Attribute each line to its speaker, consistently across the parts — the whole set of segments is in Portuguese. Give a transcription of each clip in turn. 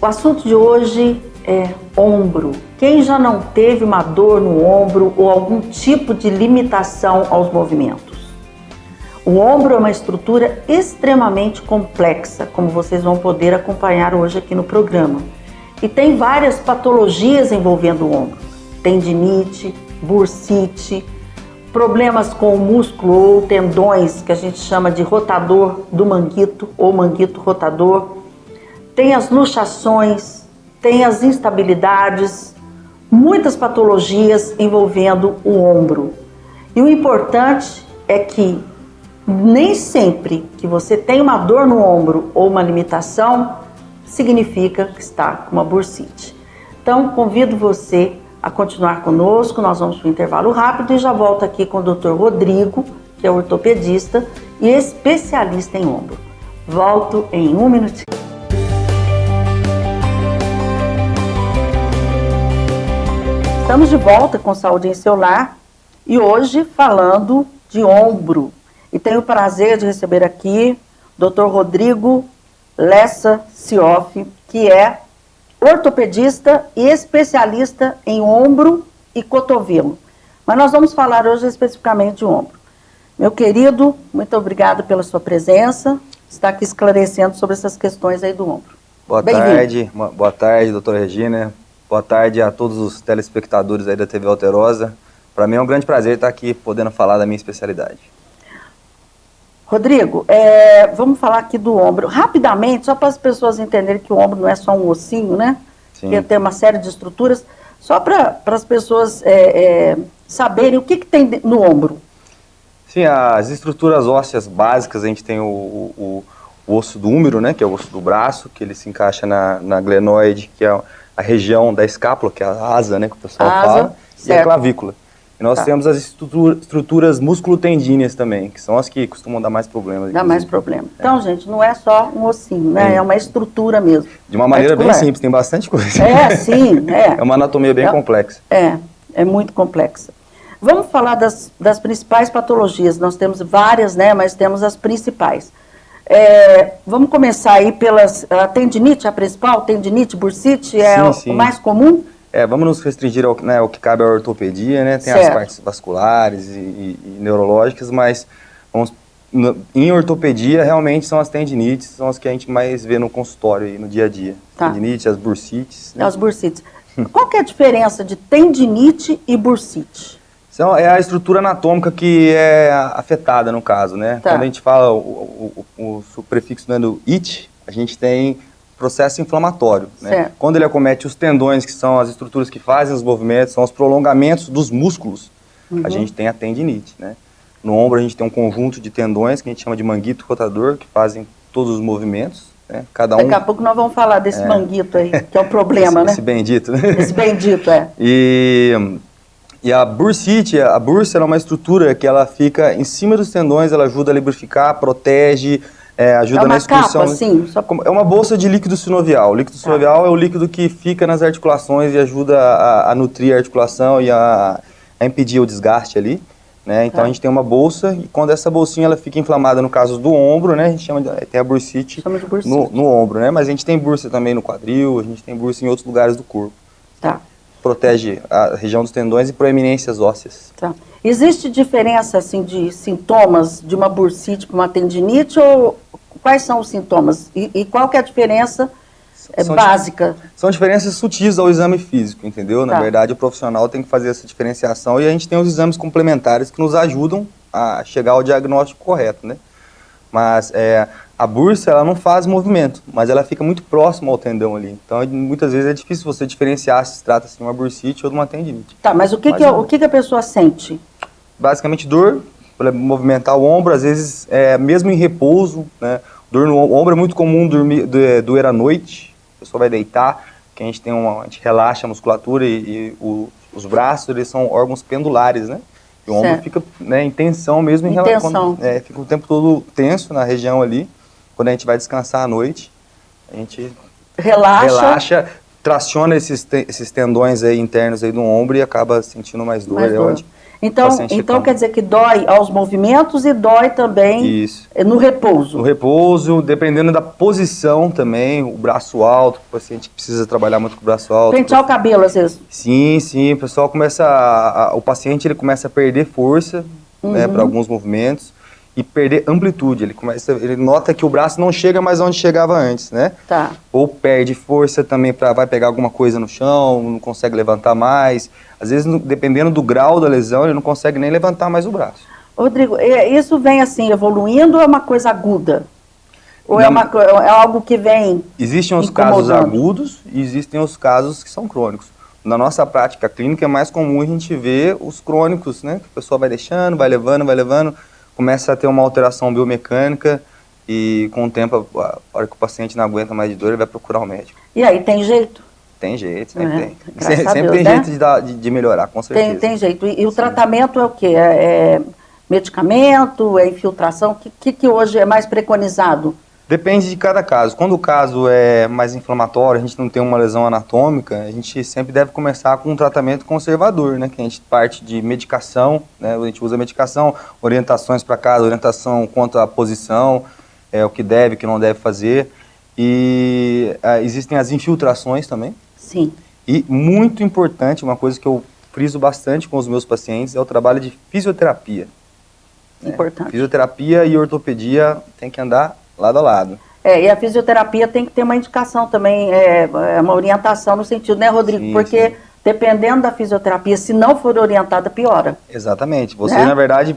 Speaker 1: O assunto de hoje é ombro. Quem já não teve uma dor no ombro ou algum tipo de limitação aos movimentos? O ombro é uma estrutura extremamente complexa, como vocês vão poder acompanhar hoje aqui no programa. E tem várias patologias envolvendo o ombro. Tendinite, bursite, problemas com o músculo ou tendões, que a gente chama de rotador do manguito ou manguito rotador. Tem as luxações, tem as instabilidades, muitas patologias envolvendo o ombro. E o importante é que nem sempre que você tem uma dor no ombro ou uma limitação, significa que está com uma bursite. Então, convido você a continuar conosco, nós vamos para um intervalo rápido e já volto aqui com o Dr. Rodrigo, que é ortopedista e especialista em ombro. Volto em um minutinho. Estamos de volta com Saúde em Seu Lar e hoje falando de ombro. E tenho o prazer de receber aqui o Dr. Rodrigo Lessa Cioff, que é ortopedista e especialista em ombro e cotovelo. Mas nós vamos falar hoje especificamente de ombro. Meu querido, muito obrigado pela sua presença, está aqui esclarecendo sobre essas questões aí do ombro.
Speaker 2: Boa tarde, doutora Regina. Boa tarde a todos os telespectadores aí da TV Alterosa. Para mim é um grande prazer estar aqui podendo falar da minha especialidade.
Speaker 1: Rodrigo, vamos falar aqui do ombro. Rapidamente, só para as pessoas entenderem que o ombro não é só um ossinho, né?
Speaker 2: Sim.
Speaker 1: Que tem uma série de estruturas. Só para as pessoas saberem o que tem no ombro.
Speaker 2: Sim, as estruturas ósseas básicas, a gente tem o osso do húmero, né? Que é o osso do braço, que ele se encaixa na glenoide, que é a região da escápula, que é a asa, né? Que o pessoal fala, certo. E a clavícula. E nós temos as estruturas músculo-tendíneas também, que são as que costumam dar mais problemas.
Speaker 1: Dá mais problema. Então, gente, não é só um ossinho, né? É uma estrutura mesmo.
Speaker 2: De uma maneira bem simples, tem bastante coisa.
Speaker 1: Sim.
Speaker 2: É uma anatomia bem complexa.
Speaker 1: É muito complexa. Vamos falar das principais patologias. Nós temos várias, né? Mas temos as principais. Vamos começar aí a tendinite, a principal, tendinite, bursite, sim. O mais comum?
Speaker 2: Vamos nos restringir ao que cabe à ortopedia, né? Tem as partes vasculares e neurológicas, mas em ortopedia realmente são as tendinites, são as que a gente mais vê no consultório e no dia a dia. Tá. Tendinite, as bursites.
Speaker 1: As bursites. Qual que é a diferença de tendinite e bursite?
Speaker 2: É a estrutura anatômica que é afetada no caso, né? Tá. Quando a gente fala o prefixo do it, a gente tem processo inflamatório, né? Quando ele acomete os tendões, que são as estruturas que fazem os movimentos, são os prolongamentos dos músculos, a gente tem a tendinite, né? No ombro a gente tem um conjunto de tendões que a gente chama de manguito rotador, que fazem todos os movimentos, né? Cada um...
Speaker 1: Daqui a pouco nós vamos falar desse manguito aí, que é o problema, né?
Speaker 2: Esse bendito, né?
Speaker 1: Esse bendito,
Speaker 2: E a bursite, a bursa é uma estrutura que ela fica em cima dos tendões, ela ajuda a lubrificar, protege, ajuda na expulsão.
Speaker 1: Capa, assim,
Speaker 2: É uma bolsa de líquido sinovial. O líquido sinovial é o líquido que fica nas articulações e ajuda a nutrir a articulação e a impedir o desgaste ali, né? Então a gente tem uma bolsa e quando essa bolsinha ela fica inflamada no caso do ombro, né? A gente tem a bursite, no ombro, né? Mas a gente tem bursa também no quadril, a gente tem bursa em outros lugares do corpo.
Speaker 1: Tá.
Speaker 2: Protege a região dos tendões e proeminências ósseas.
Speaker 1: Tá. Existe diferença assim de sintomas de uma bursite para uma tendinite ou quais são os sintomas e qual que é a diferença básica?
Speaker 2: São diferenças sutis ao exame físico, entendeu? Na verdade o profissional tem que fazer essa diferenciação e a gente tem os exames complementares que nos ajudam a chegar ao diagnóstico correto, né? Mas a bursa, ela não faz movimento, mas ela fica muito próxima ao tendão ali. Então, muitas vezes é difícil você diferenciar se trata-se de uma bursite ou de uma tendinite.
Speaker 1: Tá, mas o que a pessoa sente?
Speaker 2: Basicamente dor, para movimentar o ombro, às vezes, mesmo em repouso, né? Dor no ombro é muito comum doer à noite, a pessoa vai deitar, que a gente relaxa a musculatura e os braços, eles são órgãos pendulares, né? E o ombro fica em tensão mesmo. Fica o tempo todo tenso na região ali. Quando a gente vai descansar à noite, a gente relaxa traciona esses tendões aí internos aí do ombro e acaba sentindo mais dor.
Speaker 1: Então, quer dizer que dói aos movimentos e dói também no repouso.
Speaker 2: No repouso, dependendo da posição também, o braço alto, o paciente precisa trabalhar muito com o braço alto.
Speaker 1: Pentear o cabelo, às vezes.
Speaker 2: Sim, o pessoal o paciente ele começa a perder força, né, para alguns movimentos e perder amplitude. Ele nota que o braço não chega mais onde chegava antes, né?
Speaker 1: Tá.
Speaker 2: Ou perde força também vai pegar alguma coisa no chão, não consegue levantar mais. Às vezes, dependendo do grau da lesão, ele não consegue nem levantar mais o braço.
Speaker 1: Rodrigo, isso vem assim, evoluindo ou é uma coisa aguda? Ou é algo que vem
Speaker 2: Existem os casos agudos e existem os casos que são crônicos. Na nossa prática clínica é mais comum a gente ver os crônicos, né? Que a pessoa vai deixando, vai levando, começa a ter uma alteração biomecânica e com o tempo, a hora que o paciente não aguenta mais de dor, ele vai procurar o médico.
Speaker 1: E aí, tem jeito?
Speaker 2: Tem jeito, sempre tem.
Speaker 1: Sempre
Speaker 2: Deus, tem, né? Jeito de melhorar, com certeza.
Speaker 1: Tem jeito. E o tratamento é o quê? É medicamento, é infiltração? O que hoje é mais preconizado?
Speaker 2: Depende de cada caso. Quando o caso é mais inflamatório, a gente não tem uma lesão anatômica, a gente sempre deve começar com um tratamento conservador, né? Que a gente parte de medicação, né? A gente usa medicação, orientações para casa, orientação quanto à posição, o que deve, o que não deve fazer. E existem as infiltrações também.
Speaker 1: Sim.
Speaker 2: E muito importante, uma coisa que eu friso bastante com os meus pacientes, é o trabalho de fisioterapia.
Speaker 1: Importante.
Speaker 2: Fisioterapia e ortopedia tem que andar lado a lado.
Speaker 1: E a fisioterapia tem que ter uma indicação também, uma orientação no sentido, né, Rodrigo?
Speaker 2: Sim,
Speaker 1: porque
Speaker 2: sim.
Speaker 1: Dependendo da fisioterapia, se não for orientada, piora.
Speaker 2: Exatamente. Você, na verdade,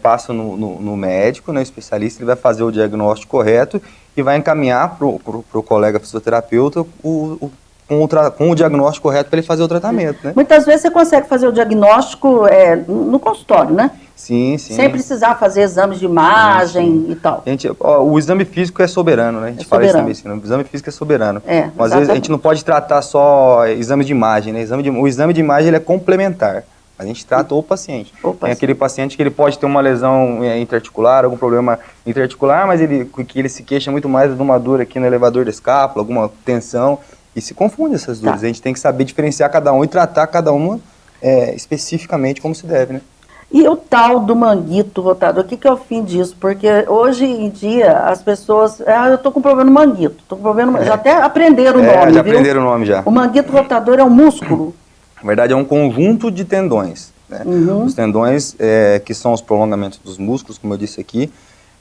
Speaker 2: passa no médico, no especialista, ele vai fazer o diagnóstico correto e vai encaminhar para o colega fisioterapeuta com o diagnóstico correto para ele fazer o tratamento, né?
Speaker 1: Muitas vezes você consegue fazer o diagnóstico no consultório, né?
Speaker 2: Sim.
Speaker 1: Sem precisar fazer exames de imagem e tal.
Speaker 2: Gente, o exame físico é soberano, né? A gente fala isso também, assim, o exame físico é soberano. Às vezes a gente não pode tratar só exame de imagem, né? O exame de imagem ele é complementar. A gente trata o paciente. Tem aquele paciente que ele pode ter uma lesão interarticular, algum problema interarticular, mas que ele se queixa muito mais de uma dor aqui no elevador da escápula, alguma tensão, e se confunde essas dores. A gente tem que saber diferenciar cada um e tratar cada uma especificamente como se deve, né?
Speaker 1: E o tal do manguito rotador, o que é o fim disso? Porque hoje em dia as pessoas, eu estou com problema no manguito, já até aprenderam o nome,
Speaker 2: já aprenderam o nome já.
Speaker 1: O manguito rotador é um músculo?
Speaker 2: Na verdade é um conjunto de tendões, né? Os tendões, que são os prolongamentos dos músculos, como eu disse aqui,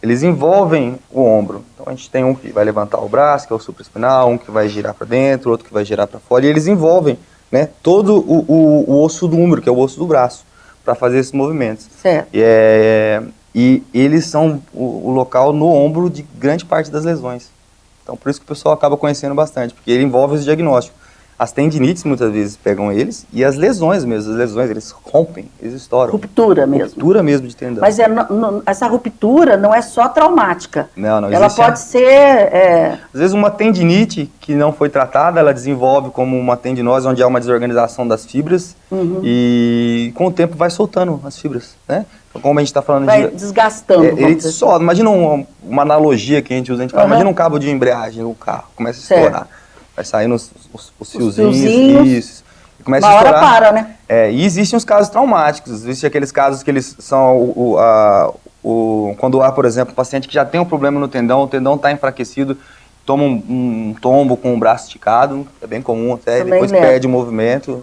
Speaker 2: eles envolvem o ombro. Então a gente tem um que vai levantar o braço, que é o supraespinal, um que vai girar para dentro, outro que vai girar para fora, e eles envolvem, né, todo o osso do ombro, que é o osso do braço, para fazer esses movimentos.
Speaker 1: Certo.
Speaker 2: E eles são o local no ombro de grande parte das lesões. Então por isso que o pessoal acaba conhecendo bastante, porque ele envolve os diagnósticos. As tendinites muitas vezes pegam eles, e as lesões mesmo, eles rompem, eles estouram.
Speaker 1: Ruptura mesmo.
Speaker 2: Ruptura mesmo de tendão.
Speaker 1: Mas essa ruptura não é só traumática.
Speaker 2: Não.
Speaker 1: Ela pode ser...
Speaker 2: Às vezes uma tendinite que não foi tratada, ela desenvolve como uma tendinose, onde há uma desorganização das fibras, e com o tempo vai soltando as fibras, né? Então, como a gente está falando
Speaker 1: vai desgastando.
Speaker 2: Ele solta. Imagina uma analogia que a gente usa, a gente fala, imagina um cabo de embreagem no carro, começa a estourar. Vai saindo os fiozinhos, isso, e começa a estourar.
Speaker 1: Uma hora para, né?
Speaker 2: E existem os casos traumáticos, existem aqueles casos que eles são, quando há, por exemplo, um paciente que já tem um problema no tendão, o tendão está enfraquecido, toma um tombo com o braço esticado, é bem comum até, depois perde o movimento.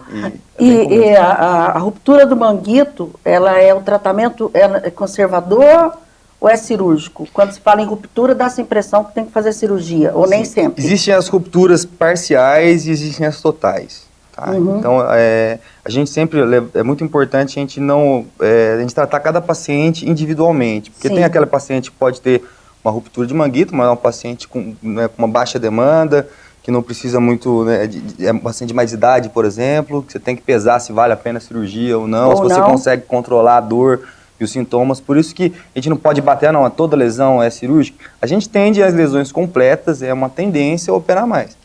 Speaker 1: E a ruptura do manguito, ela é um tratamento conservador ou é cirúrgico? Quando se fala em ruptura, dá essa impressão que tem que fazer cirurgia, ou nem sempre?
Speaker 2: Existem as rupturas parciais e existem as totais. Tá? Então, a gente sempre, é muito importante a gente a gente tratar cada paciente individualmente, porque tem aquele paciente que pode ter uma ruptura de manguito, mas é um paciente com uma baixa demanda, que não precisa muito, né, é um paciente de mais idade, por exemplo, que você tem que pesar se vale a pena a cirurgia ou não, se você consegue controlar a dor e os sintomas. Por isso que a gente não pode bater, não, toda lesão é cirúrgica. A gente tende às lesões completas, é uma tendência a operar mais,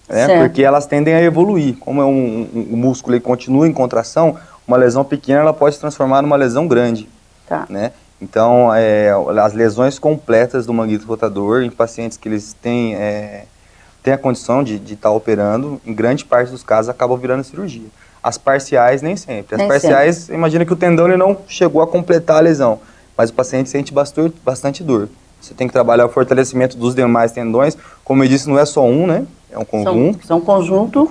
Speaker 2: né? Porque elas tendem a evoluir. Como o músculo ele continua em contração, uma lesão pequena ela pode se transformar numa lesão grande, né? Então, as lesões completas do manguito rotador em pacientes que eles têm a condição de estar operando, em grande parte dos casos acabam virando cirurgia. As parciais, nem sempre. As
Speaker 1: Nem
Speaker 2: parciais, imagina que o tendão ele não chegou a completar a lesão, mas o paciente sente bastante dor. Você tem que trabalhar o fortalecimento dos demais tendões. Como eu disse, não é só um, né? É um conjunto.
Speaker 1: São conjunto.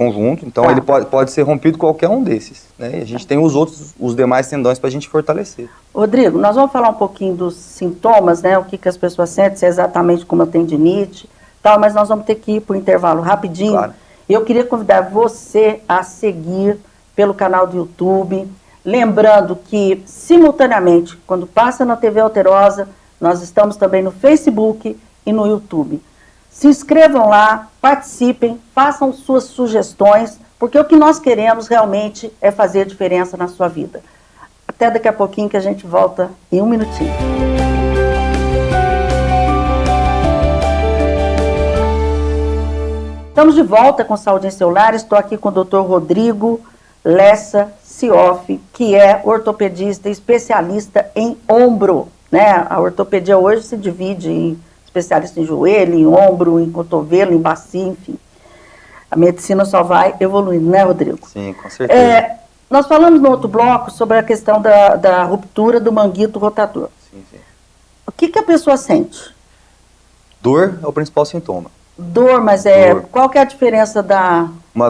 Speaker 2: Então,
Speaker 1: Tá.
Speaker 2: ele pode ser rompido qualquer um desses, né? E a gente tem os demais tendões para a gente fortalecer.
Speaker 1: Rodrigo, nós vamos falar um pouquinho dos sintomas, né? O que as pessoas sentem, se é exatamente como a tendinite, tal, mas nós vamos ter que ir para o intervalo rapidinho.
Speaker 2: Claro.
Speaker 1: E eu queria convidar você a seguir pelo canal do YouTube. Lembrando que, simultaneamente, quando passa na TV Alterosa, nós estamos também no Facebook e no YouTube. Se inscrevam lá, participem, façam suas sugestões, porque o que nós queremos realmente é fazer diferença na sua vida. Até daqui a pouquinho que a gente volta em 1 minutinho. Estamos de volta com Saúde em Seu Lar. Estou aqui com o Dr. Rodrigo Lessa Cioff, que é ortopedista especialista em ombro, né? A ortopedia hoje se divide em especialista em joelho, em ombro, em cotovelo, em bacia, enfim. A medicina só vai evoluindo, né, Rodrigo?
Speaker 2: Sim, com certeza.
Speaker 1: Nós falamos no outro bloco sobre a questão da ruptura do manguito rotador.
Speaker 2: Sim.
Speaker 1: O que a pessoa sente?
Speaker 2: Dor é o principal sintoma.
Speaker 1: Dor, mas
Speaker 2: Dor.
Speaker 1: Qual que é a diferença da...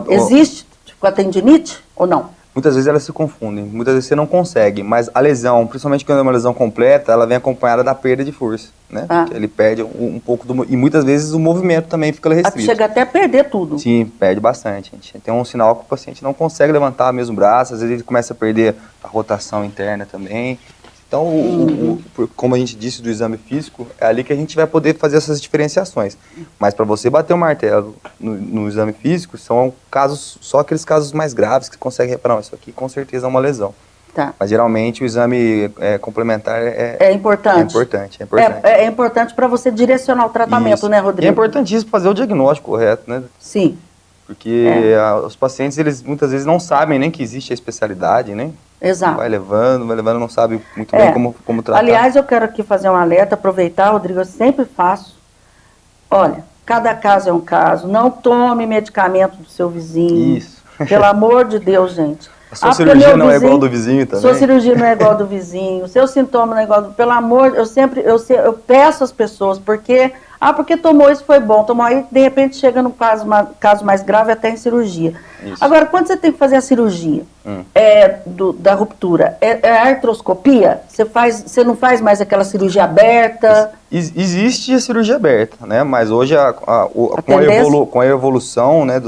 Speaker 1: Existe com a tendinite ou não?
Speaker 2: Muitas vezes elas se confundem, muitas vezes você não consegue, mas a lesão, principalmente quando é uma lesão completa, ela vem acompanhada da perda de força, né? Porque ele perde um pouco e muitas vezes o movimento também fica restrito.
Speaker 1: Chega até a perder tudo.
Speaker 2: Sim, perde bastante. A gente tem um sinal que o paciente não consegue levantar mesmo o braço, às vezes ele começa a perder a rotação interna também. Então, como a gente disse do exame físico, é ali que a gente vai poder fazer essas diferenciações. Mas para você bater o martelo no exame físico, são casos, só aqueles casos mais graves que você consegue reparar, não, isso aqui com certeza é uma lesão.
Speaker 1: Tá.
Speaker 2: Mas geralmente o exame complementar
Speaker 1: é importante. É importante para você direcionar o tratamento, isso, né, Rodrigo?
Speaker 2: E é importantíssimo fazer o diagnóstico correto, né?
Speaker 1: Sim.
Speaker 2: Porque os pacientes, eles muitas vezes não sabem nem que existe a especialidade, né?
Speaker 1: Exato.
Speaker 2: Vai levando, não sabe muito bem como tratar.
Speaker 1: Aliás, eu quero aqui fazer um alerta, aproveitar, Rodrigo, eu sempre faço. Olha, cada caso é um caso, não tome medicamento do seu vizinho. Isso. Pelo amor de Deus, gente.
Speaker 2: A sua cirurgia não é igual ao do vizinho também?
Speaker 1: Sua cirurgia não é igual ao do vizinho, seu sintoma não é igual ao do... Pelo amor, eu peço às pessoas, porque tomou isso, foi bom, tomou aí, de repente chega num caso mais grave, até em cirurgia. Isso. Agora, quando você tem que fazer a cirurgia da ruptura, é artroscopia? Você não faz mais aquela cirurgia aberta?
Speaker 2: Existe a cirurgia aberta, né? Mas hoje, com a evolução, né,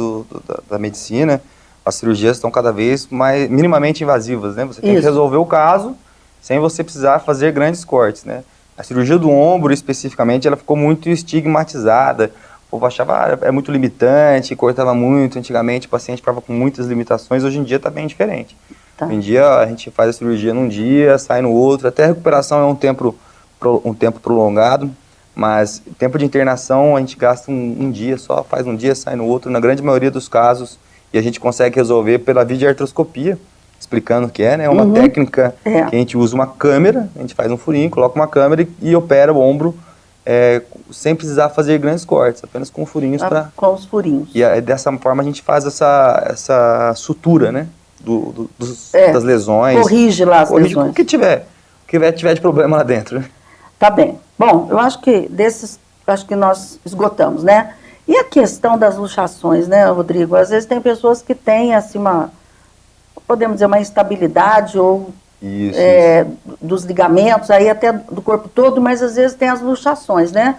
Speaker 2: da medicina, as cirurgias estão cada vez mais minimamente invasivas, né? Você tem que resolver o caso sem você precisar fazer grandes cortes, né? A cirurgia do ombro, especificamente, ela ficou muito estigmatizada. O povo achava, é muito limitante, cortava muito. Antigamente, o paciente ficava com muitas limitações. Hoje em dia está bem diferente. Tá. Hoje em dia, a gente faz a cirurgia num dia, sai no outro. Até a recuperação é um tempo prolongado. Mas tempo de internação, a gente gasta um dia só, faz um dia, sai no outro. Na grande maioria dos casos, e a gente consegue resolver pela videoartroscopia, explicando o que é, né? Uma técnica que a gente usa uma câmera, a gente faz um furinho, coloca uma câmera e opera o ombro sem precisar fazer grandes cortes, apenas com furinhos.
Speaker 1: Com os furinhos.
Speaker 2: E dessa forma a gente faz essa sutura, né? Das lesões.
Speaker 1: Corrige lá as lesões.
Speaker 2: O que tiver de problema lá dentro, né?
Speaker 1: Tá bem. Bom, eu acho que acho que nós esgotamos, né? E a questão das luxações, né, Rodrigo? Às vezes tem pessoas que têm, assim, podemos dizer, uma instabilidade ou dos ligamentos, aí até do corpo todo, mas às vezes tem as luxações, né?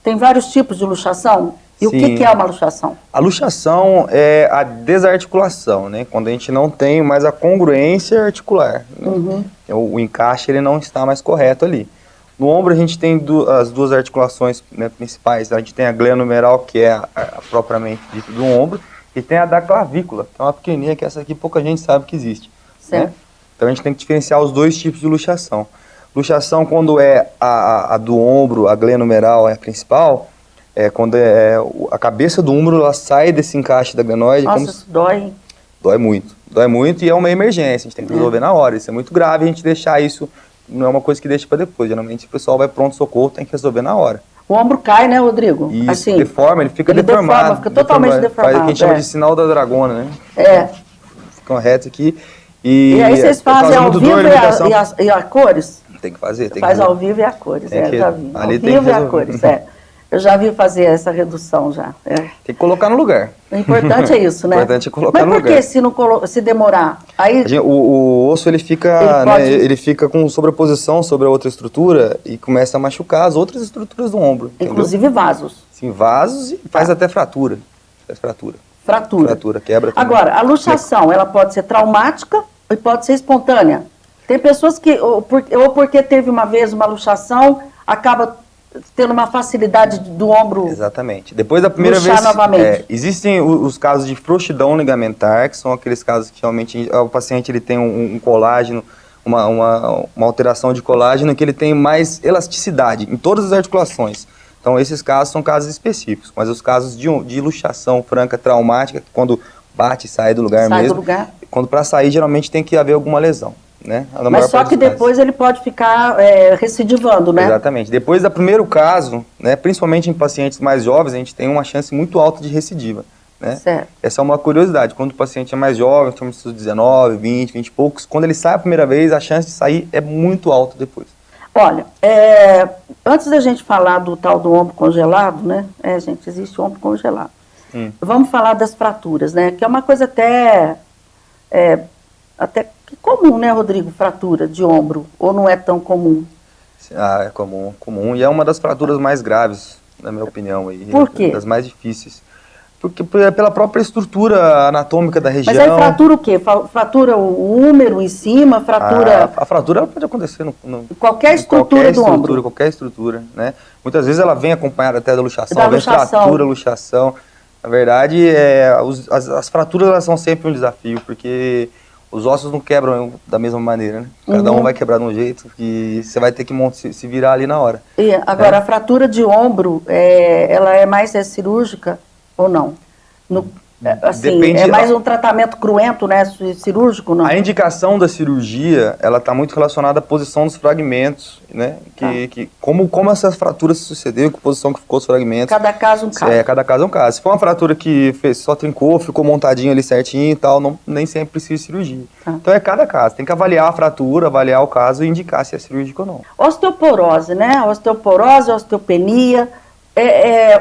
Speaker 1: Tem vários tipos de luxação. E o que é uma luxação? A
Speaker 2: luxação é a desarticulação, né? Quando a gente não tem mais a congruência articular. Né? O encaixe ele não está mais correto ali. No ombro a gente tem as duas articulações, né, principais. A gente tem a glenohumeral, que é a propriamente dita do ombro, e tem a da clavícula, que é uma pequenininha, que essa aqui pouca gente sabe que existe. Né? Então a gente tem que diferenciar os dois tipos de luxação. Luxação, quando é a do ombro, a glenohumeral é a principal, quando a cabeça do ombro ela sai desse encaixe da glenoide.
Speaker 1: Nossa, isso dói.
Speaker 2: Dói muito e é uma emergência, a gente tem que resolver na hora. Isso é muito grave, a gente deixar isso, não é uma coisa que deixa para depois. Geralmente o pessoal vai pronto-socorro, tem que resolver na hora.
Speaker 1: O ombro cai, né, Rodrigo?
Speaker 2: Isso,
Speaker 1: assim,
Speaker 2: deforma, ele fica deformado.
Speaker 1: Fica totalmente deformado.
Speaker 2: Faz o que a gente chama de sinal da dragona, né? ficam retos aqui.
Speaker 1: E aí vocês fazem ao vivo e a cores?
Speaker 2: Tem que fazer, tem
Speaker 1: Faz
Speaker 2: que fazer.
Speaker 1: ao vivo e a cores, eu já vi.
Speaker 2: Ali
Speaker 1: ao
Speaker 2: tem
Speaker 1: vivo
Speaker 2: que
Speaker 1: e a cores, Eu já vi fazer essa redução já.
Speaker 2: Tem que colocar no lugar.
Speaker 1: O importante é isso, né?
Speaker 2: O importante é colocar no lugar.
Speaker 1: Mas por que se demorar? Aí
Speaker 2: o osso ele fica com sobreposição sobre a outra estrutura e começa a machucar as outras estruturas do ombro.
Speaker 1: Inclusive
Speaker 2: entendeu?
Speaker 1: vasos.
Speaker 2: Sim, vasos e faz até fratura. Faz fratura. Fratura, quebra também.
Speaker 1: Agora, a luxação, ela pode ser traumática e pode ser espontânea. Tem pessoas que, ou porque teve uma vez uma luxação, acaba tendo uma facilidade do ombro.
Speaker 2: Exatamente. Depois da primeira vez,
Speaker 1: novamente.
Speaker 2: Existem os casos de frouxidão ligamentar, que são aqueles casos que realmente o paciente ele tem um colágeno, uma alteração de colágeno, que ele tem mais elasticidade em todas as articulações. Então, esses casos são casos específicos, mas os casos de luxação franca traumática, quando bate e sai do lugar mesmo, quando para sair geralmente tem que haver alguma lesão. Né?
Speaker 1: Mas só que depois ele pode ficar recidivando, né?
Speaker 2: Exatamente. Depois do primeiro caso, né, principalmente em pacientes mais jovens, a gente tem uma chance muito alta de recidiva. Né?
Speaker 1: Certo.
Speaker 2: Essa é uma curiosidade. Quando o paciente é mais jovem, em torno dos 19, 20 e poucos, quando ele sai a primeira vez, a chance de sair é muito alta depois.
Speaker 1: Olha, antes da gente falar do tal do ombro congelado, né? Gente, existe ombro congelado. Vamos falar das fraturas, né? Que é uma coisa até comum, né, Rodrigo? Fratura de ombro, ou não é tão comum?
Speaker 2: É comum. E é uma das fraturas mais graves, na minha opinião. Aí,
Speaker 1: Por quê?
Speaker 2: Das mais difíceis. Porque pela própria estrutura anatômica da região.
Speaker 1: Mas aí fratura o quê? Fratura o úmero em cima, fratura...
Speaker 2: A fratura ela pode acontecer
Speaker 1: qualquer estrutura do ombro.
Speaker 2: Qualquer estrutura, né? Muitas vezes ela vem acompanhada até da luxação,
Speaker 1: fratura,
Speaker 2: luxação. Na verdade, as fraturas elas são sempre um desafio, porque os ossos não quebram da mesma maneira, né? Cada um vai quebrar de um jeito e você vai ter que se virar ali na hora.
Speaker 1: E agora, a fratura de ombro, ela é mais cirúrgica ou não? Assim, mais um tratamento cruento, né, cirúrgico, não?
Speaker 2: A indicação da cirurgia, ela está muito relacionada à posição dos fragmentos, né? Como essa fratura se sucedeu, que posição que ficou os fragmentos.
Speaker 1: Cada caso um caso.
Speaker 2: Cada caso é um caso. Se for uma fratura que só trincou, ficou montadinho ali certinho e tal, nem sempre precisa de cirurgia. Então é cada caso. Tem que avaliar a fratura, avaliar o caso e indicar se é cirúrgico ou não.
Speaker 1: Osteoporose, né? Osteoporose, osteopenia.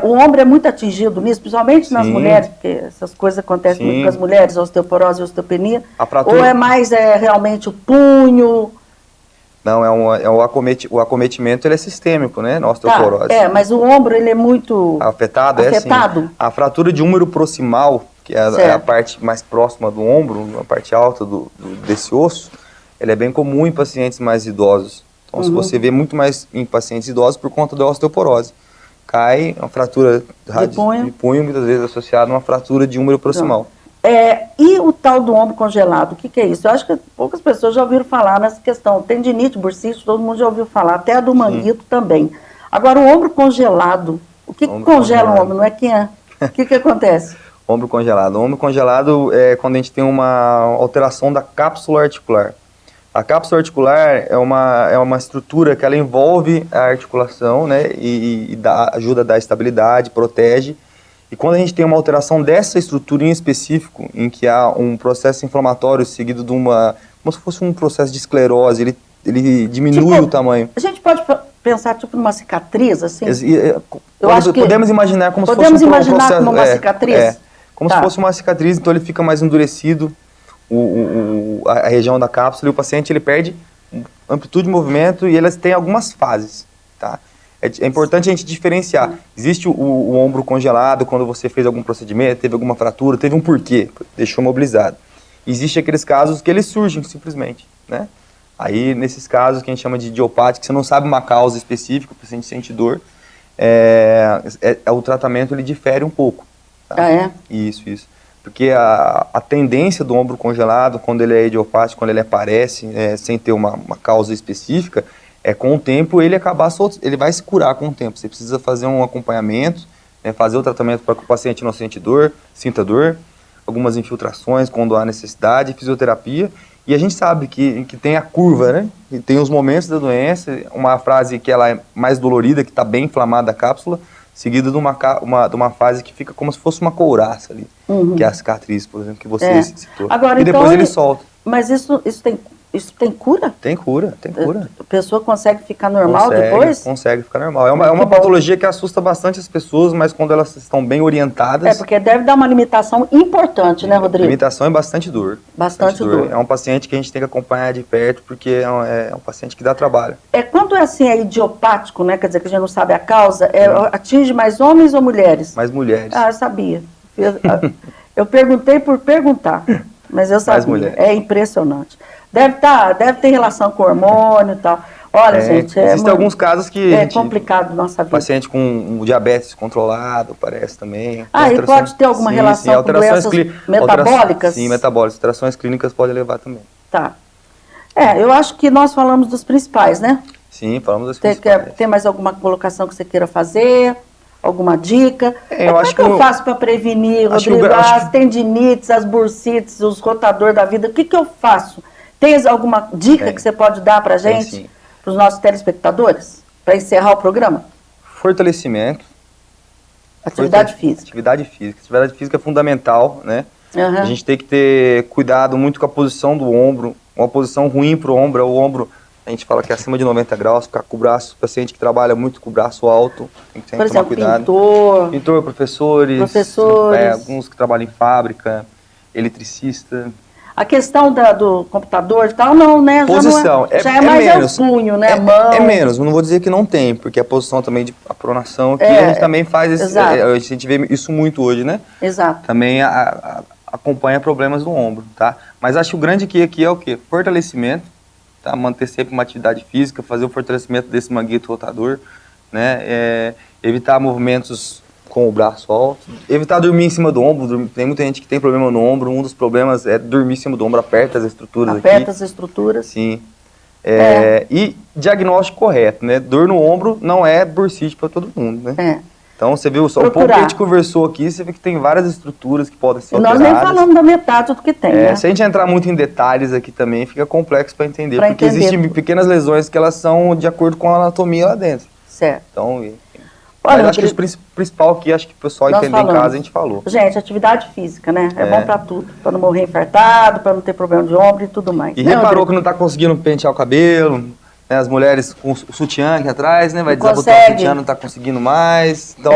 Speaker 1: O ombro é muito atingido nisso, principalmente nas mulheres, porque essas coisas acontecem muito com as mulheres, osteoporose e osteopenia. Ou é mais realmente o punho?
Speaker 2: Não, o acometimento ele é sistêmico, né, na osteoporose.
Speaker 1: Mas o ombro ele é muito
Speaker 2: afetado. Assim, a fratura de úmero proximal, que é a parte mais próxima do ombro, a parte alta desse osso, ele é bem comum em pacientes mais idosos. Então, se você vê muito mais em pacientes idosos por conta da osteoporose. Cai, uma fratura de punho, muitas vezes associada a uma fratura de úmero proximal.
Speaker 1: E o tal do ombro congelado, o que é isso? Eu acho que poucas pessoas já ouviram falar nessa questão. Tendinite, bursite, todo mundo já ouviu falar, até a do manguito também. Agora, o ombro congelado, o que congela o ombro? Não é quem é? O que acontece?
Speaker 2: Ombro congelado. O ombro congelado é quando a gente tem uma alteração da cápsula articular. A cápsula articular é uma estrutura que ela envolve a articulação, né, e ajuda a dar estabilidade, protege. E quando a gente tem uma alteração dessa estrutura em específico, em que há um processo inflamatório seguido de como se fosse um processo de esclerose, ele diminui o tamanho.
Speaker 1: A gente pode pensar tipo numa cicatriz, assim?
Speaker 2: Podemos imaginar como se fosse
Speaker 1: uma cicatriz?
Speaker 2: Como se fosse uma cicatriz, então ele fica mais endurecido. A região da cápsula, e o paciente ele perde amplitude de movimento e elas têm algumas fases, tá? É importante a gente diferenciar. Existe o ombro congelado quando você fez algum procedimento, teve alguma fratura, teve um porquê, deixou mobilizado. Existe aqueles casos que eles surgem simplesmente, né? Aí nesses casos que a gente chama de idiopático, que você não sabe uma causa específica, o paciente sente dor, o tratamento ele difere um pouco. Tá? Isso. Porque a tendência do ombro congelado, quando ele é idiopático, quando ele aparece sem ter uma causa específica, com o tempo ele ele vai se curar com o tempo. Você precisa fazer um acompanhamento, fazer o tratamento para que o paciente não sinta dor, algumas infiltrações quando há necessidade, fisioterapia. E a gente sabe que tem a curva, né? E tem os momentos da doença, uma fase que ela é mais dolorida, que está bem inflamada a cápsula, seguido de uma fase que fica como se fosse uma couraça ali, que é a cicatriz, por exemplo, que você citou.
Speaker 1: Agora,
Speaker 2: e
Speaker 1: então,
Speaker 2: depois ele solta.
Speaker 1: Mas isso tem cura?
Speaker 2: Tem cura.
Speaker 1: A pessoa consegue ficar normal depois?
Speaker 2: Consegue ficar normal. É uma patologia que assusta bastante as pessoas, mas quando elas estão bem orientadas...
Speaker 1: Porque deve dar uma limitação importante, né, Rodrigo?
Speaker 2: Limitação e bastante dor.
Speaker 1: Bastante dor.
Speaker 2: É um paciente que a gente tem que acompanhar de perto, porque é um paciente que dá trabalho.
Speaker 1: Quando é assim, é idiopático, né, quer dizer que a gente não sabe a causa, atinge mais homens ou mulheres?
Speaker 2: Mais mulheres.
Speaker 1: Ah, eu sabia. Eu perguntei por perguntar, mas eu sabia. Mais mulheres. É impressionante. Deve ter relação com hormônio e tal. Olha, gente,
Speaker 2: existem alguns casos que...
Speaker 1: É complicado nossa vida.
Speaker 2: Paciente com um diabetes controlado, parece também.
Speaker 1: E pode ter alguma relação com doenças metabólicas?
Speaker 2: Sim, metabólicas. Alterações clínicas podem levar também.
Speaker 1: Tá. Eu acho que nós falamos dos principais, né?
Speaker 2: Sim, falamos dos principais.
Speaker 1: Tem mais alguma colocação que você queira fazer? Alguma dica? Como é que eu faço para prevenir, Rodrigo, as tendinites, as bursites, os rotadores da vida? O que eu faço? Tem alguma dica que você pode dar para a gente, para os nossos telespectadores, para encerrar o programa?
Speaker 2: Fortalecimento.
Speaker 1: Atividade física.
Speaker 2: Atividade física é fundamental, né? A gente tem que ter cuidado muito com a posição do ombro. Uma posição ruim para o ombro é o ombro, a gente fala que é acima de 90 graus, ficar com o braço, o paciente que trabalha muito com o braço alto, tem que tomar cuidado. Pintor, professores, alguns que trabalham em fábrica, eletricista.
Speaker 1: A questão do computador e tal, não, né?
Speaker 2: Posição.
Speaker 1: Já é mais menos, punho, né? Mão.
Speaker 2: É menos, não vou dizer que não tem, porque a posição também de pronação aqui, a gente também faz, a gente vê isso muito hoje, né?
Speaker 1: Exato.
Speaker 2: Também acompanha problemas no ombro, tá? Mas acho que o grande aqui é o quê? Fortalecimento, tá? Manter sempre uma atividade física, fazer o fortalecimento desse manguito rotador, né? Evitar movimentos com o braço alto, evitar dormir em cima do ombro. Tem muita gente que tem problema no ombro, um dos problemas é dormir em cima do ombro, aperta as estruturas aqui.
Speaker 1: Aperta as estruturas.
Speaker 2: Sim. E diagnóstico correto, né? Dor no ombro não é bursite para todo mundo, né? Então, você viu, só o pouco que a gente conversou aqui, você vê que tem várias estruturas que podem ser alteradas.
Speaker 1: Nós nem falamos da metade do que tem, né?
Speaker 2: Se a gente entrar muito em detalhes aqui também, fica complexo para entender, porque existem pequenas lesões que elas são de acordo com a anatomia lá dentro.
Speaker 1: Certo.
Speaker 2: Então, mas acho que o principal aqui, acho que o pessoal entender em casa, a gente falou.
Speaker 1: Gente, atividade física, né? É bom para tudo, para não morrer infartado, para não ter problema de ombro e tudo mais.
Speaker 2: E reparou que não está conseguindo pentear o cabelo, né? As mulheres com o sutiã aqui atrás, né? Vai desabotar o sutiã, não está conseguindo mais. Então,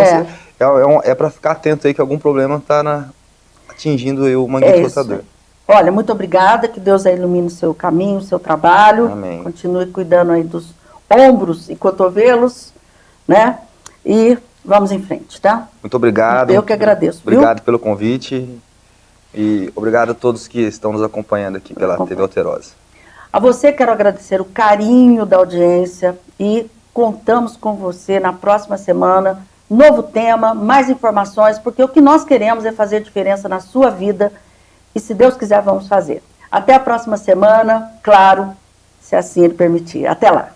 Speaker 2: é para ficar atento aí que algum problema está atingindo o manguito rotador.
Speaker 1: Olha, muito obrigada, que Deus aí ilumine o seu caminho, o seu trabalho.
Speaker 2: Amém.
Speaker 1: Continue cuidando aí dos ombros e cotovelos, né? E vamos em frente, tá?
Speaker 2: Muito obrigado.
Speaker 1: Eu que agradeço.
Speaker 2: Obrigado pelo convite e obrigado a todos que estão nos acompanhando aqui pela TV Alterosa.
Speaker 1: A você quero agradecer o carinho da audiência e contamos com você na próxima semana. Novo tema, mais informações, porque o que nós queremos é fazer diferença na sua vida e, se Deus quiser, vamos fazer. Até a próxima semana, claro, se assim Ele permitir. Até lá.